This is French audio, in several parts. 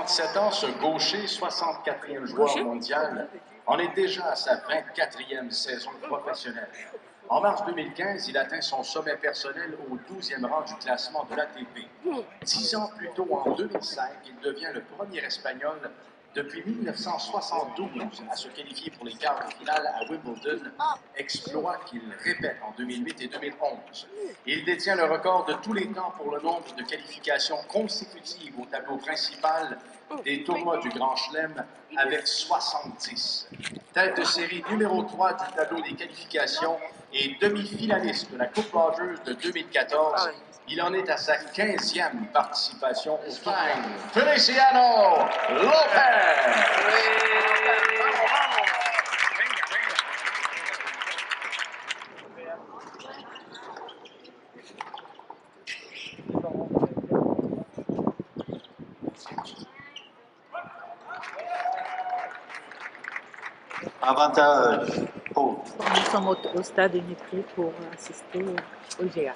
37 ans, ce gaucher, 64e joueur mondial, en est déjà à sa 24e saison professionnelle. En mars 2015, il atteint son sommet personnel au 12e rang du classement de l'ATP. 10 ans plus tôt, en 2005, il devient le premier Espagnol depuis 1972 à se qualifier pour les quarts de finale à Wimbledon, exploit qu'il répète en 2008 et 2011. Il détient le record de tous les temps pour le nombre de qualifications consécutives au tableau principal des tournois du Grand Chelem avec 70. Tête de série numéro 3 du tableau des qualifications et demi-finaliste de la Coupe Rogers de 2014, il en est à sa 15e participation au tournoi. Feliciano Lopez! Avantage. Oh. Nous sommes au stade Uniprix pour assister au IGA.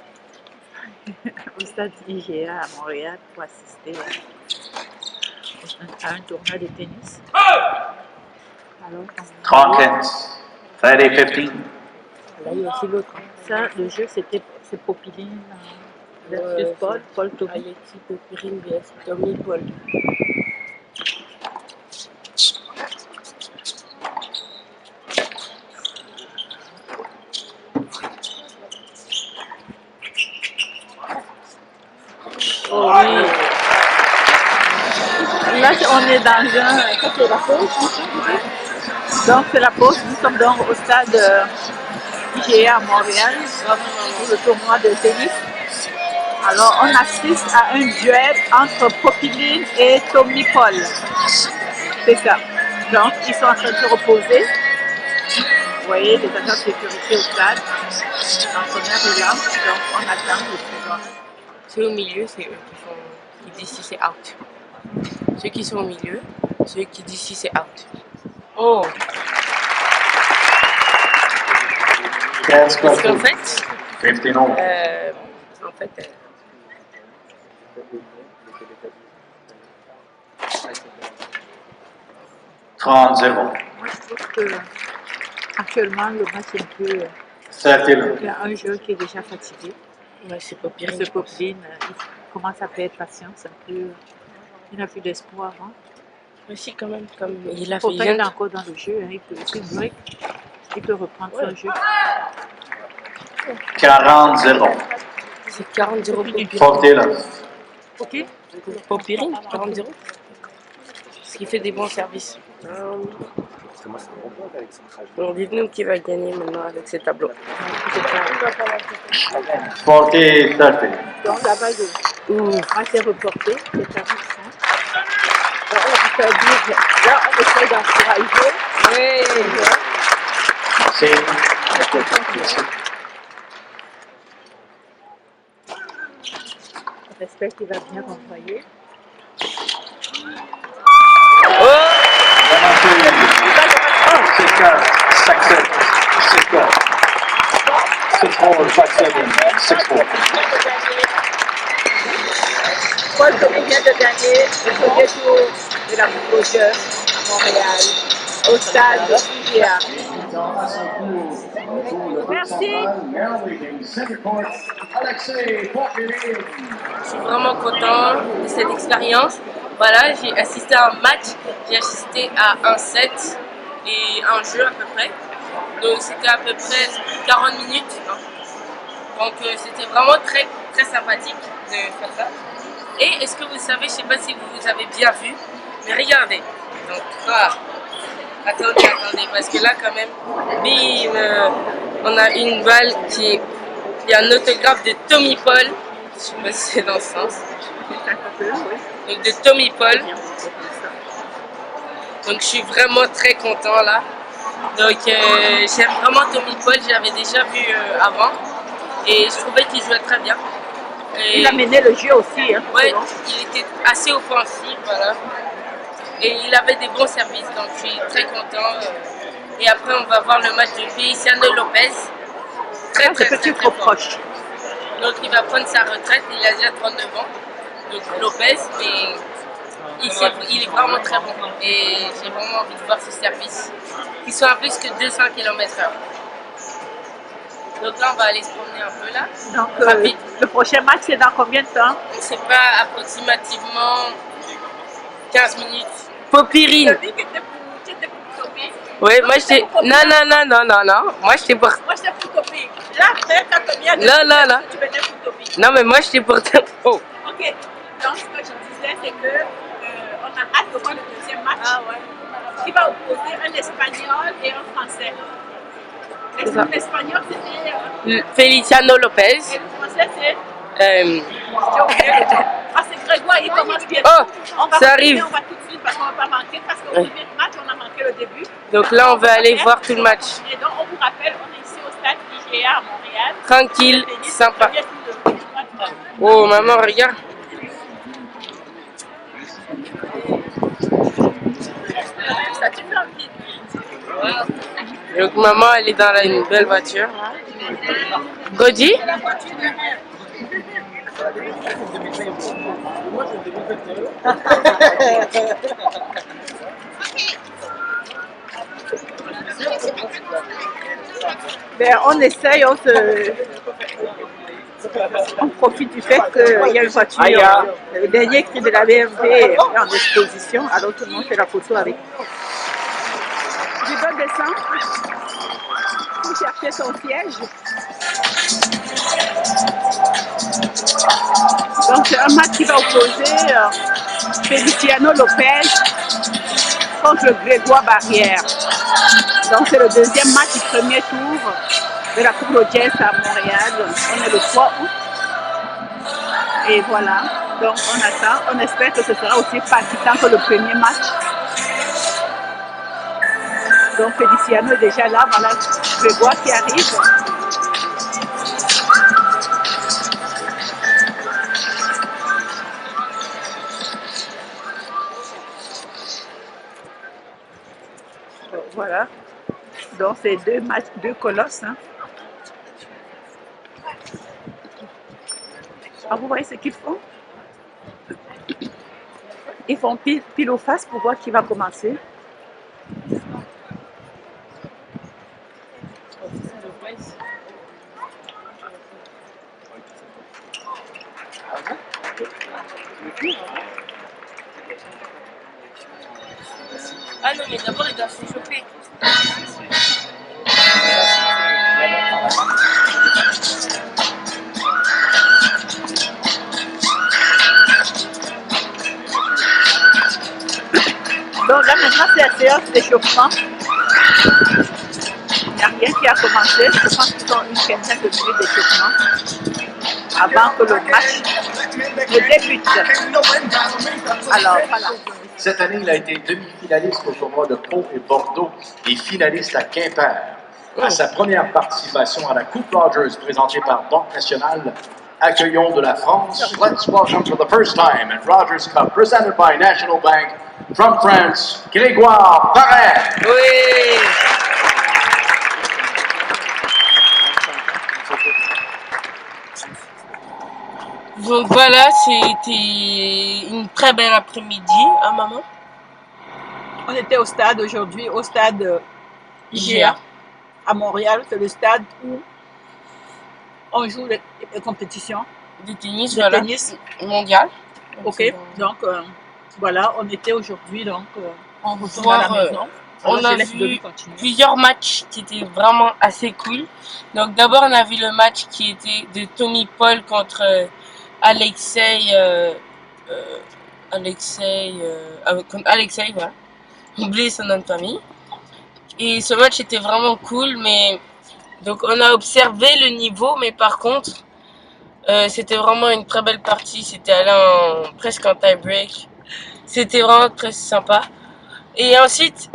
Au stade IGA à Montréal pour assister à un tournoi de tennis. Alors, 30 hits. 30-15. là, il y a aussi l'autre. Ça, le jeu, c'est Popiline versus Paul Tommy. Alexis Popiline versus Tommy Paul. Oh oui. Là, on est dans un... Ça, c'est la pause. Donc, c'est la pause. Nous sommes donc au stade IGA à Montréal pour le tournoi de tennis. Alors, on assiste à un duel entre Popiline et Tommy Paul. C'est ça. Donc, ils sont en train de se reposer. Vous voyez, les agents de sécurité au stade. L'entraîneur est là. Donc, on attend le suivant. Ceux au milieu, c'est eux qui disent si c'est out. Ceux qui sont au milieu, ceux qui disent si c'est out. Oh! Parce qu'en fait, 30-0. Moi, je trouve que actuellement, le match est un peu... Il y a un joueur qui est déjà fatigué. Ouais, c'est pas pire. Ce Popiline, il commence à perdre patience un peu. Il n'a plus d'espoir. Hein. Aussi, quand même, comme il a fait. Pourtant, il est encore dans le jeu. Hein. Il peut reprendre son jeu. 40-0. C'est 40-0 pour Popiline. Ok. Popiline, 40-0. Ce qui fait des bons services. Donc, dites-nous qui va gagner maintenant avec ces tableaux. 40-30. Donc, la balle a été reportée. C'est à là, on essaie d'encourager. Oui. J'espère qu'il va bien renvoyer. Paul Tommy vient de gagner le premier tour de la Coupe Rogers à Montréal, au stade IGA. Merci. Je suis vraiment content de cette expérience. Voilà, j'ai assisté à un match, j'ai assisté à un set et un jeu à peu près. Donc c'était à peu près 40 minutes. Donc c'était vraiment très, très sympathique de faire ça. Et est-ce que vous savez, je ne sais pas si vous avez bien vu, mais regardez. Donc, attendez, parce que là quand même, bim, on a une balle il y a un autographe de Tommy Paul. Je ne sais pas si c'est dans ce sens. Donc de Tommy Paul. Donc je suis vraiment très content là. Donc j'aime vraiment Tommy Paul, j'avais déjà vu avant. Et je trouvais qu'il jouait très bien. Et il a mené le jeu aussi. Hein, ouais, il était assez offensif, voilà. Et il avait des bons services, donc je suis très content. Et après, on va voir le match de Feliciano Lopez. Très proche. Donc il va prendre sa retraite, il a déjà 39 ans. Donc Lopez, mais il est vraiment très bon. Et j'ai vraiment envie de voir ses services qui sont à plus que 200 km/h. Donc là, on va aller se promener un peu là. Donc, Rapide. le prochain match, c'est dans combien de temps? On ne sait pas, approximativement 15 minutes. Popirine. Oui, moi j'étais. Non. Moi j'étais pour. Moi, c'est pour Topi. Là, après, quand tu viens de Non. tu venais pour Topi. Non, mais moi j'étais pour. Oh. Ok. Donc, ce que je disais, c'est que on a hâte de voir le deuxième match. Ah ouais. Qui va opposer un Espagnol et un Français. L'espagnol, c'était. Feliciano Lopez. Et le Français, c'est. Euh, Ah, c'est Grégoire, il commence bien. Oh, On va ça arrive. On va tout de suite parce qu'on ne va pas manquer. Parce qu'au premier match, on a manqué le début. Donc là, on va aller voir tout le match. Et donc, on vous rappelle, on est ici au stade IGA à Montréal. Tranquille, sympa. Oh, maman, regarde. Ça, tu fais envie. Donc maman, elle est dans une belle voiture. Godi? Ben, on essaye, on profite du fait qu'il y a une voiture. Le dernier cri de la BMW est en exposition, alors tout le monde fait la photo avec. Je dois descendre pour chercher son siège. Donc c'est un match qui va opposer Feliciano Lopez contre Grégoire Barrière. Donc c'est le deuxième match du premier tour de la Coupe Rogers à Montréal. On est le 3 août. Et voilà. Donc on attend. On espère que ce sera aussi palpitant que le premier match. Donc Feliciano est déjà là. Voilà Grégoire qui arrive. Voilà. Donc c'est deux matchs, deux colosses. Hein. Ah, vous voyez ce qu'ils font? Ils font pile ou face pour voir qui va commencer. Ah non, mais d'abord, il doit se choper. Donc là maintenant c'est la séance d'échauffement. Il n'y a rien qui a commencé. Je pense qu'ils ont une quinzaine de minutes d'échauffement avant que le match ne débute. Alors voilà. Cette année, il a été demi-finaliste au tournoi de Pau et Bordeaux et finaliste à Quimper. À sa première participation à la Coupe Rogers présentée par Banque Nationale, accueillons de la France. Let's welcome for the first time at Rogers Cup, presented by National Bank, from France, Grégoire Barrière. Oui. Donc voilà, c'était une très belle après-midi, hein maman? On était au stade aujourd'hui, au stade IGA à Montréal. C'est le stade où on joue les compétitions. Du tennis, Le voilà. tennis. Mondial. Ok, donc voilà, on était aujourd'hui, donc on retourne Voir, à la maison. On Alors, a je laisse vu Debbie continuer. plusieurs matchs qui étaient vraiment assez cool. Donc d'abord on a vu le match qui était de Tommy Paul contre Alexei, voilà. J'ai oublié son nom de famille. Et ce match était vraiment cool, mais donc on a observé le niveau, mais par contre c'était vraiment une très belle partie. C'était allé presque en tie-break. C'était vraiment très sympa. Et ensuite,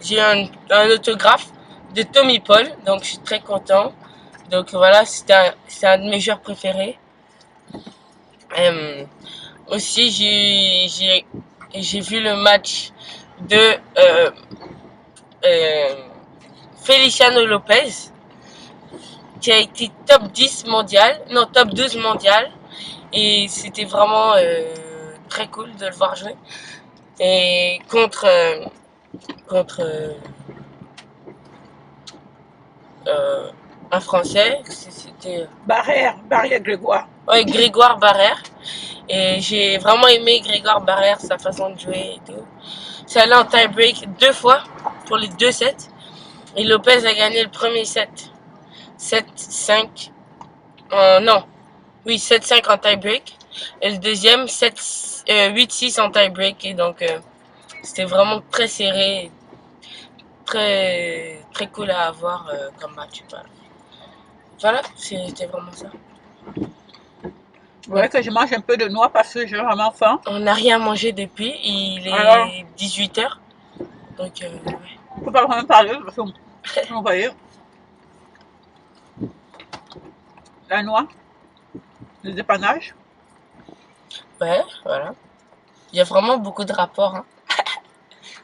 j'ai eu un autographe de Tommy Paul, donc je suis très content. Donc voilà, c'est un de mes joueurs préférés. Aussi, j'ai vu le match de Feliciano Lopez, qui a été top 10 mondial, non top 12 mondial. Et c'était vraiment très cool de le voir jouer. Et contre un Français, c'était Barrière Grégoire. ouais, Grégoire Barrère. Et j'ai vraiment aimé Grégoire Barrère, sa façon de jouer et tout. C'est allé en tie-break 2 fois pour les 2 sets. Et Lopez a gagné le premier set. 7-5. Non. Oui, 7-5 en tie-break. Et le deuxième, 8-6 en tie-break. Et donc, c'était vraiment très serré. Très, très cool à avoir comme match. Voilà, c'était vraiment ça. Ouais, que je mange un peu de noix parce que j'ai vraiment faim. On n'a rien mangé depuis. Il est Alors, 18 h. Donc, ouais. on peut pas vraiment parler parce que vous voyez la noix, le dépannage. Ouais, voilà. Il y a vraiment beaucoup de rapports. Hein.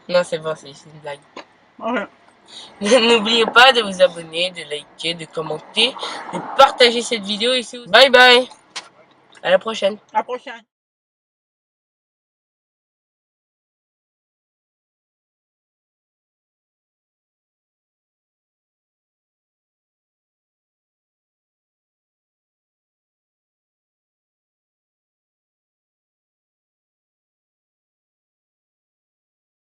Non, c'est bon, c'est une blague. Ouais. N'oubliez pas de vous abonner, de liker, de commenter, de partager cette vidéo ici. Bye bye. À la prochaine. À la prochaine.